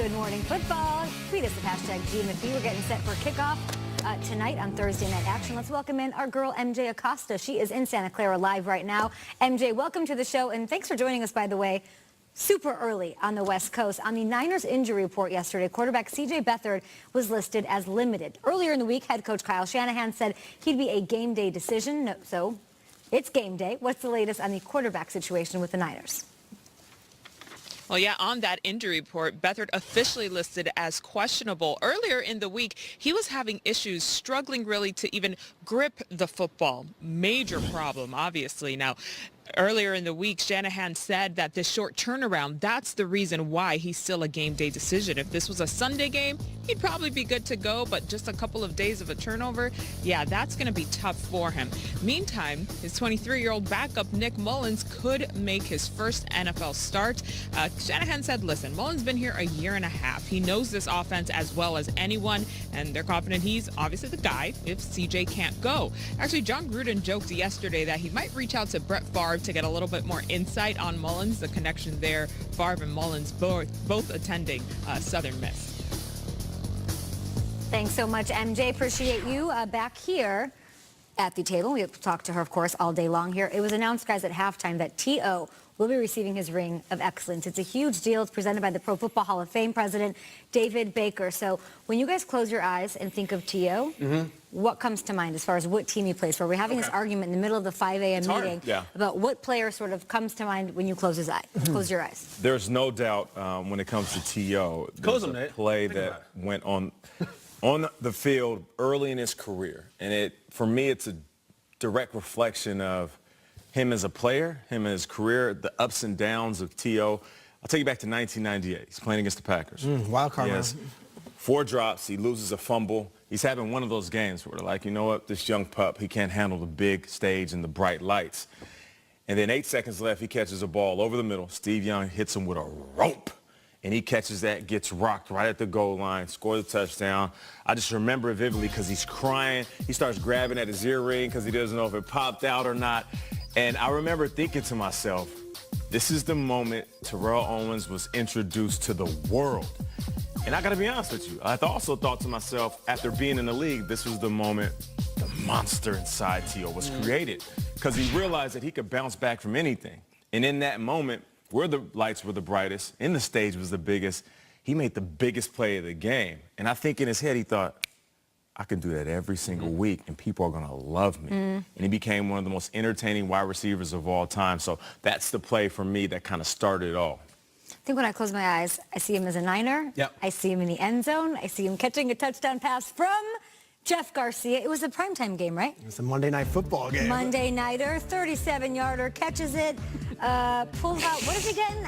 Good morning, football. Tweet us at #GMFB. We're getting set for kickoff tonight on Thursday Night Action. Let's welcome in our girl, MJ Acosta. She is in Santa Clara live right now. MJ, welcome to the show, and thanks for joining us, by the way, super early on the West Coast. On the Niners injury report yesterday, quarterback C.J. Beathard was listed as limited. Earlier in the week, head coach Kyle Shanahan said he'd be a game day decision. So it's game day. What's the latest on the quarterback situation with the Niners? Well, yeah, on that injury report, Beathard officially listed as questionable. Earlier in the week, he was having issues, struggling really to even grip the football. Major problem, obviously. Now, earlier in the week, Shanahan said that this short turnaround, that's the reason why he's still a game day decision. If this was a Sunday game, he'd probably be good to go, but just a couple of days of a turnover, yeah, that's going to be tough for him. Meantime, his 23-year-old backup, Nick Mullens, could make his first NFL start. Shanahan said, listen, Mullens been here a year and a half. He knows this offense as well as anyone, and they're confident he's obviously the guy if CJ can't go. Actually, John Gruden joked yesterday that he might reach out to Brett Favre to get a little bit more insight on Mullens, the connection there. Favre and Mullens both attending Southern Miss. Thanks so much, MJ. Appreciate you back here at the table. We have talked to her, of course, all day long here. It was announced, guys, at halftime that T.O. will be receiving his Ring of Excellence. It's a huge deal. It's presented by the Pro Football Hall of Fame president, David Baker. So when you guys close your eyes and think of T.O., what comes to mind as far as what team he plays for? We're having this argument in the middle of the 5 a.m. meeting about what player sort of comes to mind when you close his eye. Close your eyes. There's no doubt when it comes to T.O. There's a play that went on the field early in his career. And for me, it's a direct reflection of him as a player, him as his career, the ups and downs of T.O. I'll take you back to 1998. He's playing against the Packers. Wild card. He has 4 drops. He loses a fumble. He's having one of those games where they're like, you know what, this young pup, he can't handle the big stage and the bright lights. And then 8 seconds left, he catches a ball over the middle. Steve Young hits him with a rope. And he catches that, gets rocked right at the goal line, scores a touchdown. I just remember it vividly because he's crying. He starts grabbing at his earring because he doesn't know if it popped out or not. And I remember thinking to myself, this is the moment Terrell Owens was introduced to the world. And I got to be honest with you, I also thought to myself, after being in the league, this was the moment the monster inside T.O. was created because he realized that he could bounce back from anything. And in that moment, where the lights were the brightest, and the stage was the biggest, he made the biggest play of the game. And I think in his head he thought, I can do that every single week, and people are going to love me. And he became one of the most entertaining wide receivers of all time. So that's the play for me that kind of started it all. I think when I close my eyes, I see him as a Niner. I see him in the end zone. I see him catching a touchdown pass from Jeff Garcia. It was a primetime game, right? It's a Monday Night Football game. Monday Nighter, 37-yarder, catches it, pulls out, what is he getting?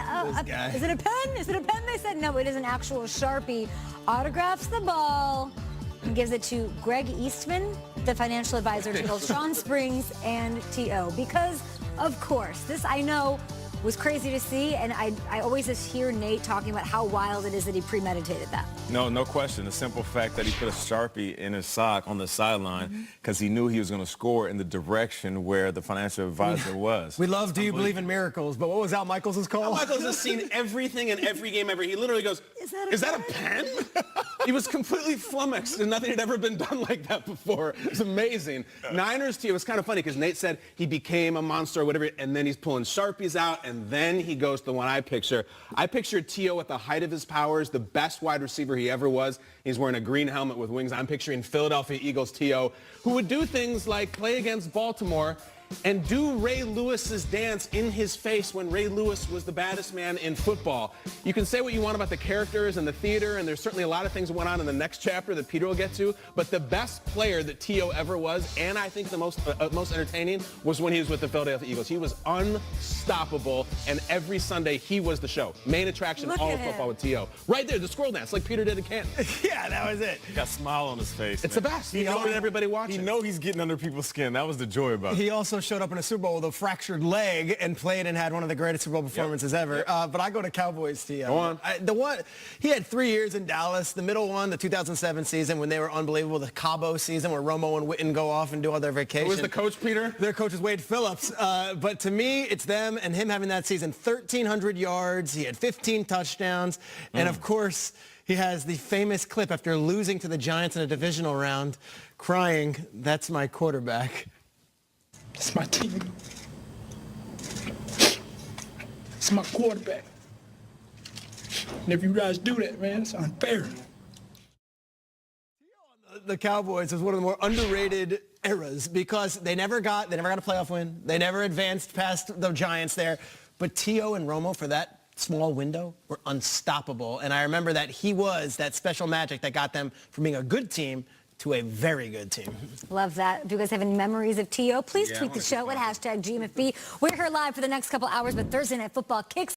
Is it a pen? Is it a pen? They said, no, it is an actual Sharpie. Autographs the ball and gives it to Greg Eastman, the financial advisor to both Sean Springs and T.O. Because, of course, this I know was crazy to see, and I always just hear Nate talking about how wild it is that he premeditated that. No question. The simple fact that he put a Sharpie in his sock on the sideline because he knew he was going to score in the direction where the financial advisor was. We love Do You Believe in Miracles, but what was Al Michaels' call? Al Michaels has seen everything in every game ever. He literally goes, is that a pen? He was completely flummoxed, and nothing had ever been done like that before. It's amazing. Niners, too, it was kind of funny because Nate said he became a monster or whatever, and then he's pulling Sharpies out, and then he goes to the one I picture. I pictured T.O. at the height of his powers, the best wide receiver he ever was. He's wearing a green helmet with wings. I'm picturing Philadelphia Eagles T.O., who would do things like play against Baltimore and do Ray Lewis's dance in his face when Ray Lewis was the baddest man in football. You can say what you want about the characters and the theater, and there's certainly a lot of things that went on in the next chapter that Peter will get to, but the best player that T.O. ever was, and I think the most entertaining, was when he was with the Philadelphia Eagles. He was unstoppable, and every Sunday he was the show. Main attraction, all of football with T.O. Right there, the squirrel dance, like Peter did in Canton. Yeah, that was it. He got a smile on his face. It's the best. He knows everybody watching. He knows he's getting under people's skin. That was the joy about it. He also showed up in a Super Bowl with a fractured leg and played and had one of the greatest Super Bowl performances ever. But I go to Cowboys, T.O. Go on. He had 3 years in Dallas. The middle one, the 2007 season when they were unbelievable. The Cabo season where Romo and Witten go off and do all their vacation. Who was the coach, Peter? Their coach is Wade Phillips. But to me, it's them and him having that season. 1,300 yards. He had 15 touchdowns. And, of course, he has the famous clip after losing to the Giants in a divisional round, crying, "That's my quarterback." It's my team. It's my quarterback. And if you guys do that, man, it's unfair. The Cowboys was one of the more underrated eras because they never got a playoff win. They never advanced past the Giants there. But T.O. and Romo, for that small window, were unstoppable. And I remember that he was that special magic that got them from being a good team to a very good team. Love that. Do you guys have any memories of T.O.? Please tweet the show at #GMFB. We're here live for the next couple hours, but Thursday Night Football kicks